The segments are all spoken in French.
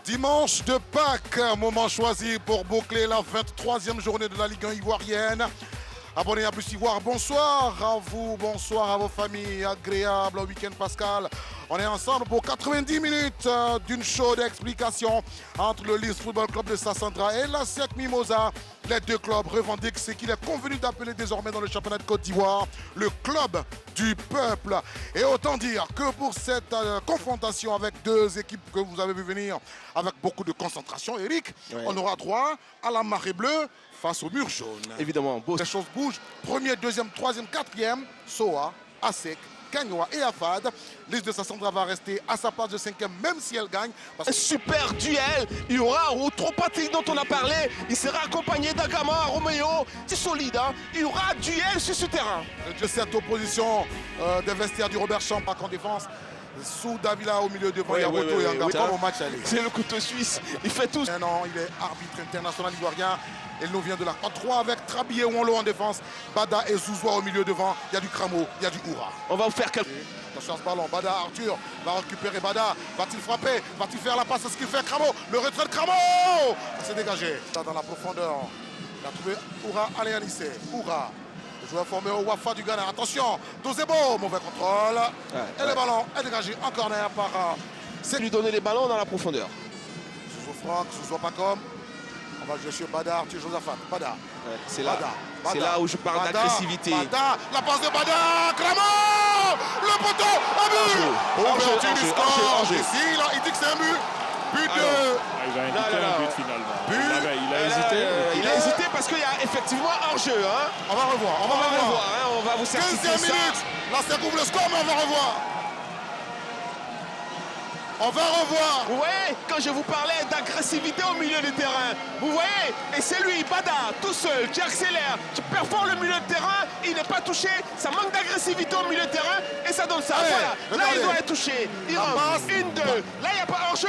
Dimanche de Pâques, moment choisi pour boucler la 23e journée de la Ligue 1 ivoirienne. Abonnés à Plus Ivoire, bonsoir à vous, bonsoir à vos familles, agréable week-end Pascal. On est ensemble pour 90 minutes d'une chaude explication entre le Leeds Football Club de Sassandra et la SEC Mimosa. Les deux clubs revendiquent ce qu'il est convenu d'appeler désormais dans le championnat de Côte d'Ivoire le club du peuple. Et autant dire que pour cette confrontation avec deux équipes que vous avez vu venir avec beaucoup de concentration, Eric, on aura droit à la marée bleue face au mur jaune. Évidemment, beau. Les choses bougent. Premier, deuxième, troisième, quatrième, Soa, Asek, Kagnoa et Afad. Liste de Sassandra va rester à sa place de cinquième, même si elle gagne. Un super duel. Il y aura Outropati dont on a parlé. Il sera accompagné d'Agama, Roméo. C'est solide, hein. Il y aura duel sur ce terrain. De cette opposition des vestiaires du Robert Champak en défense. Sous Davila au milieu devant Yaboto et Angaba. Comme au match aller. C'est le couteau suisse. Il fait tout. Non, il est arbitre international ivoirien. Il nous vient de la 3 avec Trabi et Wonlo en défense. Bada et Zouzoua au milieu devant. Il y a du Cramo, il y a du Oura. On va vous faire quelques... Attention à ce ballon. Bada, Arthur va récupérer Bada. Va-t-il frapper? Va-t-il faire la passe? C'est ce qu'il fait Cramo. Le retrait de Cramo. Ça s'est dégagé. Dans la profondeur. Il a trouvé Oura Aléanissé. Oura. Le joueur formé au Wafa du Ghana. Attention. Dozebo. Mauvais contrôle. Et le ballon est dégagé en corner par... C'est lui donner les ballons dans la profondeur. Zouzou Franck. Zouzou Pacom. On va jouer sur Bada, Arthur Josaphat. Bada. C'est là où je parle d'agressivité. Bada, la passe de Bada, Clément, le poteau, un but. Ouverture du score. Ici, il dit que c'est un but. But de... il va indiquer un but finalement. Il a hésité. Il a hésité parce qu'il y a effectivement hors-jeu. Hein. On va revoir. On va revoir. Hein. On va vous certifier 15e ça. minute. Là, ça couvre le score, mais on va revoir. On va revoir. Vous voyez, quand je vous parlais d'agressivité au milieu du terrain, vous voyez, et c'est lui, Bada, tout seul, qui accélère, qui perfore le milieu de terrain, il n'est pas touché, ça manque d'agressivité au milieu de terrain, et ça donne ça. Voilà, là il doit être touché. Il rentre, 1-2, là il n'y a pas hors-jeu.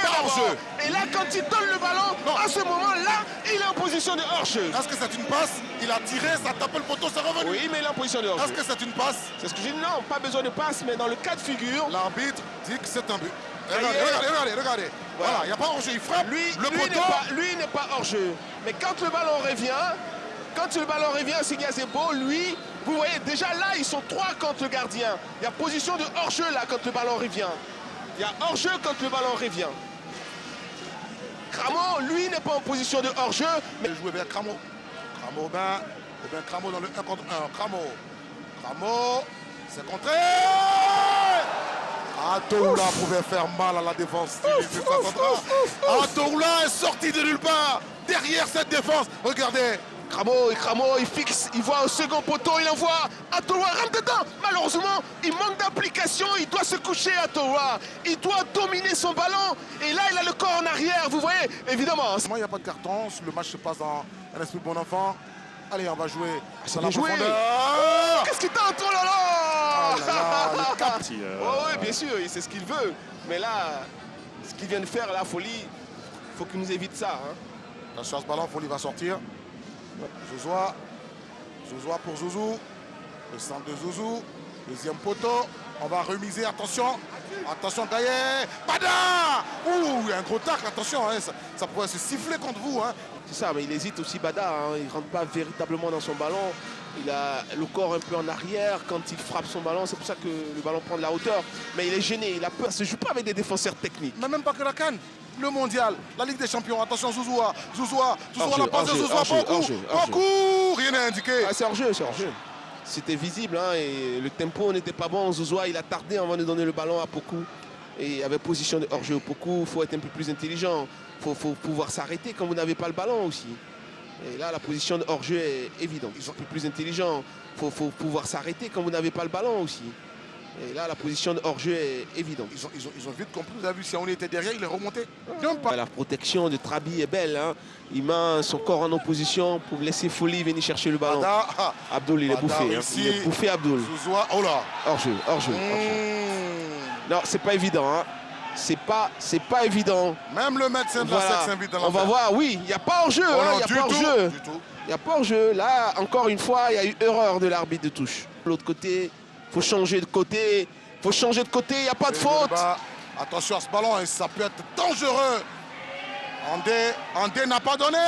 Et là, quand il donne le ballon, à ce moment-là, il est en position de hors-jeu. Est-ce que c'est une passe? Il a tiré, ça tape le poteau, c'est revenu. Oui, mais il est en position de hors-jeu. Est-ce que c'est une passe? C'est ce que j'ai dit, non, pas besoin de passe, mais dans le cas de figure... L'arbitre dit que c'est un but. Regardez. Voilà, il n'y a pas hors-jeu, il frappe le poteau. Lui n'est pas hors-jeu. Mais quand le ballon revient, c'est Gazebo, lui, vous voyez, déjà là, ils sont 3 contre le gardien. Il y a position de hors-jeu là quand le ballon revient. Il y a hors-jeu quand le ballon revient. Cramo, lui, n'est pas en position de hors-jeu. Mais jouer bien Cramo. Cramo dans le 1 contre 1. Cramo, c'est contré. Atoula pouvait faire mal à la défense. Atoula est sorti de nulle part derrière cette défense. Regardez. Cramo, il fixe, il voit au second poteau, il envoie. Atoula rentre dedans. Malheureusement, il manque d'application. Il doit se coucher, Atoula. Il doit dominer son ballon. Et là, il a le corps en arrière. Vous voyez, évidemment. Il n'y a pas de carton. Le match se passe dans un esprit de bon enfant. Allez, on va jouer. C'est la profondeur. Qu'est-ce qu'il tente? Oh là là, oui, bien sûr, il sait ce qu'il veut. Mais là, ce qu'il vient de faire, la folie, il faut qu'il nous évite ça. Hein. Attention à ce ballon, Folie va sortir. Zouzoua pour Zouzou. Le centre de Zouzou. Deuxième poteau. On va remiser. Attention, Gaillet. Bada. Ouh, il y a un gros tacle. Attention, hein, ça pourrait se siffler contre vous. Hein. C'est ça, mais il hésite aussi Bada. Hein. Il ne rentre pas véritablement dans son ballon. Il a le corps un peu en arrière. Quand il frappe son ballon, c'est pour ça que le ballon prend de la hauteur. Mais il est gêné, il a peur. Il ne se joue pas avec des défenseurs techniques. Mais même pas que la CAN. Le mondial, la Ligue des Champions. Attention, Zouzoua, la passe de Zouzoua. Beaucoup, rien n'est indiqué. C'est hors-jeu. C'était visible, hein, et le tempo n'était pas bon. Zouzoua, il a tardé avant de donner le ballon à Poku. Et il avait position de hors-jeu. Poku, il faut être un peu plus intelligent. Il faut pouvoir s'arrêter quand vous n'avez pas le ballon aussi. Et là, la position de hors-jeu est évidente. Ils sont un peu plus intelligents. Il faut pouvoir s'arrêter quand vous n'avez pas le ballon aussi. Et là, la position de hors-jeu est évidente. Ils ont vite compris. Vous avez vu, si on était derrière, il est remonté. La protection de Trabi est belle. Hein. Il met son corps en opposition pour laisser Folie venir chercher le ballon. Abdoul, il est bouffé. Hein. Il est bouffé, Abdoul. Oh là. Hors-jeu. Non, c'est pas évident. Hein. C'est pas évident. Même le médecin de la SEC s'invite dans la. On va voir, oui, il n'y a pas hors-jeu. Il n'y a pas hors-jeu. Là, encore une fois, il y a eu erreur de l'arbitre de touche. De l'autre côté, il faut changer de côté. Il n'y a pas de faute. Attention à ce ballon, ça peut être dangereux. Andé n'a pas donné.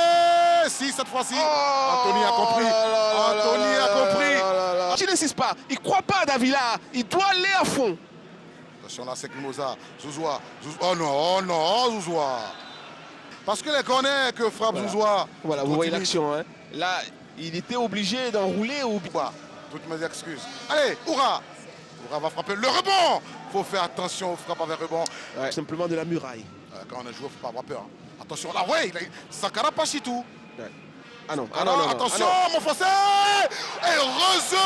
Si, cette fois-ci. Anthony a compris. Anthony a compris. Il n'insiste pas. Il ne croit pas à Davila. Il doit aller à fond. Attention là, c'est Mimosa. Zouzoua. Oh non, Zouzoua. Parce que les connaît que frappe Voilà. Zouzoua. Voilà, vous voyez l'action. Hein. Là, il était obligé d'enrouler ou quoi. Toutes mes excuses. Allez, Oura. Oura va frapper le rebond. Faut faire attention aux frappes avec rebond. Ouais, simplement de la muraille. Quand on est joueur, faut pas avoir peur. Attention là, ouais, Sakara Pachitou. Ouais. Ah non, attention, mon français. Et heureusement.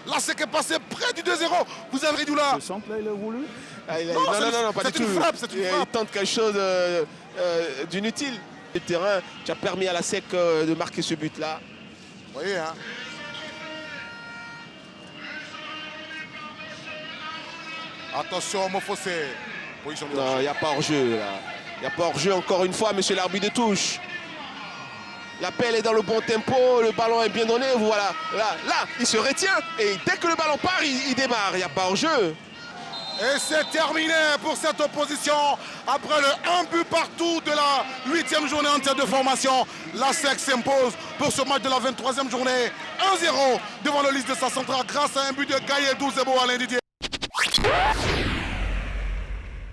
Là, c'est qu'est passé près du 2-0. Vous avez dit là. Le centre, là, il a voulu. Non, pas du tout. C'est une frappe, c'est une frappe. Il tente quelque chose d'inutile. Le terrain qui a permis à la SEC de marquer ce but-là. Vous voyez, hein. Attention, Mofossé. Non, il n'y a pas hors-jeu, là. Il n'y a pas hors-jeu, encore une fois, monsieur l'arbitre de touche. L'appel est dans le bon tempo, le ballon est bien donné, voilà. Là, il se retient et dès que le ballon part, il démarre. Il n'y a pas hors-jeu. Et c'est terminé pour cette opposition. Après le 1 but partout de la 8e journée entière de formation, la SEC s'impose pour ce match de la 23e journée. 1-0 devant le liste de sa centrale grâce à un but de Gaïa Douzebo à l'Indidier.